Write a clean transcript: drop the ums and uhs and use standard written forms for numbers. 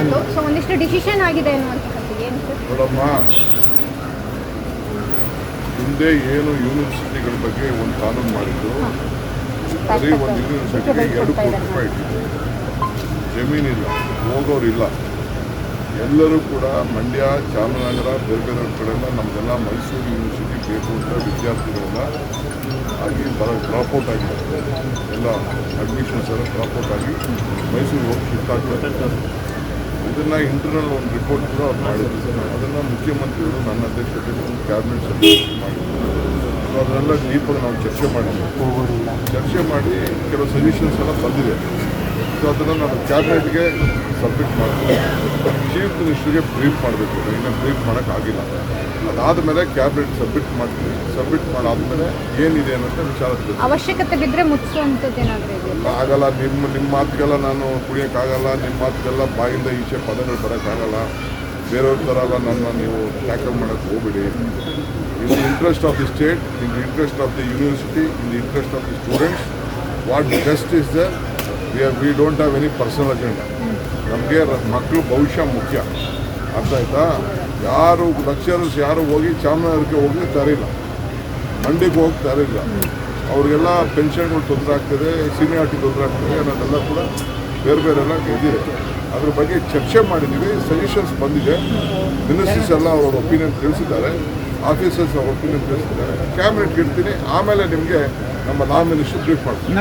So ಒಂದಿಷ್ಟು decision ಆಗಿದೆ ಅನ್ನುವಂಥದ್ದು ಏನು ಸರ್? ನೋಡಮ್ಮ, ಹಿಂದೆ ಏನು ಯೂನಿವರ್ಸಿಟಿಗಳ ಬಗ್ಗೆ ಒಂದು ಕಾನೂನು ಮಾಡಿದ್ದು, ಬರೀ ಒಂದು ಯೂನಿವರ್ಸಿಟಿಗೆ 2 ಕೋಟಿ ರೂಪಾಯಿ ಇಟ್ಟಿದ್ದು. ಜಮೀನಿಲ್ಲ, ಹೋಗೋರಿಲ್ಲ. ಎಲ್ಲರೂ ಕೂಡ ಮಂಡ್ಯ, ಚಾಮರಾಜನಗರ, ಬೇರೆ ಬೇರೆ ಕಡೆಯಿಂದ ನಮಗೆಲ್ಲ ಮೈಸೂರು ಯೂನಿವರ್ಸಿಟಿ ಬೇಕು ಅಂತ ವಿದ್ಯಾರ್ಥಿಗಳೆಲ್ಲ ಆಗಿ ಡ್ರಾಪ್ಔಟ್ ಆಗಿದ್ದಾರೆ. ಎಲ್ಲ ಅಡ್ಮಿಷನ್ಸ್ ಎಲ್ಲ ಡ್ರಾಪ್ಔಟ್ ಆಗಿ ಮೈಸೂರಿಗೆ ಹೋಗಿ ಶಿಫ್ಟ್ ಆಗ್ತಾರೆ. ಇದನ್ನು ಇಂಟರ್ನಲ್ ಒಂದು ರಿಪೋರ್ಟ್ ಕೂಡ ಅವ್ರು ಮಾಡಿದ್ರು. ಅದನ್ನು ಮುಖ್ಯಮಂತ್ರಿಗಳು ನನ್ನ ಅಧ್ಯಕ್ಷತೆಯಲ್ಲಿ ಒಂದು ಕ್ಯಾಬಿನೆಟ್ ಸಭೆ ಮಾಡಿದ್ರು. ಸೊ ಅದನ್ನೆಲ್ಲ ಡೀಪಾಗಿ ನಾವು ಚರ್ಚೆ ಮಾಡಿ ಕೆಲವು ಸಜೆಷನ್ಸ್ ಎಲ್ಲ ಬಂದಿದೆ. ಸೊ ಅದನ್ನು ನಾನು ಕ್ಯಾಬಿನೆಟ್ಗೆ ಸಬ್ಮಿಟ್ ಮಾಡ್ತೀನಿ. ಚೀಫ್ ಮಿನಿಸ್ಟರ್ಗೆ ಬ್ರೀಫ್ ಮಾಡಬೇಕು. ಇನ್ನು ಬ್ರೀಫ್ ಮಾಡೋಕ್ಕಾಗಿಲ್ಲ. ಅದಾದಮೇಲೆ ಕ್ಯಾಬಿನೆಟ್ ಸಬ್ಮಿಟ್ ಮಾಡ್ತೀನಿ. ಸಬ್ಮಿಟ್ ಮಾಡಾದ್ಮೇಲೆ ಏನಿದೆ ಅನ್ನೋಂಥ ವಿಚಾರ ಅವಶ್ಯಕತೆ ಬಿದ್ದರೆ ಮುಗಿಸುವಂಥದ್ದು ಏನಾದರೂ ಇದೆ? ಆಗಲ್ಲ. ನಿಮ್ಮ ಮಾತುಗೆಲ್ಲ ನಾನು ಕುಡಿಯೋಕ್ಕಾಗಲ್ಲ. ನಿಮ್ಮ ಮಾತುಗೆಲ್ಲ ಬಾಯಿಂದ ಈಚೆ ಪದಗಳು ಬರೋಕ್ಕಾಗಲ್ಲ. ಬೇರೆಯವ್ರ ಥರ ಎಲ್ಲ ನನ್ನ ನೀವು ಟ್ಯಾಕಲ್ ಮಾಡೋಕ್ಕೆ ಹೋಗ್ಬಿಡಿ. In the interest of the state, in the interest of the university, in the interest of the students, what best is the we don't have any personal agenda. ನಮಗೆ ಮಕ್ಕಳು ಭವಿಷ್ಯ ಮುಖ್ಯ. ಅರ್ಥ ಆಯ್ತಾ? ಯಾರು ಲೆಕ್ಚರರ್ಸ್ ಯಾರು ಹೋಗಿ ಚಾಮರಾಜನಗರಕ್ಕೆ ಹೋಗಿ ತರಿಲ್ಲ, ಮಂಡ್ಯಕ್ಕೆ ಹೋಗಿ ತರಿಲ್ಲ. ಅವ್ರಿಗೆಲ್ಲ ಪೆನ್ಷನ್ಗಳು ತೊಂದರೆ ಆಗ್ತದೆ, ಸೀನಿಯಾರಿಟಿ ತೊಂದರೆ ಆಗ್ತದೆ ಅನ್ನೋದೆಲ್ಲ ಕೂಡ ಬೇರೆ ಬೇರೆಲ್ಲ ಇದಿದೆ. ಅದ್ರ ಬಗ್ಗೆ ಚರ್ಚೆ ಮಾಡಿದ್ದೀವಿ. ಸಜೆಷನ್ಸ್ ಬಂದಿದೆ. ಮಿನಿಸ್ಟರ್ಸ್ ಎಲ್ಲ ಅವ್ರ ಒಪಿನಿಯನ್ ತಿಳಿಸಿದ್ದಾರೆ. ಆಫೀಸರ್ಸ್ ಅವ್ರ ಒಪಿನಿಯನ್ ತಿಳಿಸಿದ್ದಾರೆ. ಕ್ಯಾಬಿನೆಟ್ಗೆ ಇಡ್ತೀನಿ. ಆಮೇಲೆ ನಿಮಗೆ ನಮ್ಮ ಲಾ ಮಿನಿಸ್ಟರ್ ಬ್ರೀಫ್ ಮಾಡ್ತೀನಿ.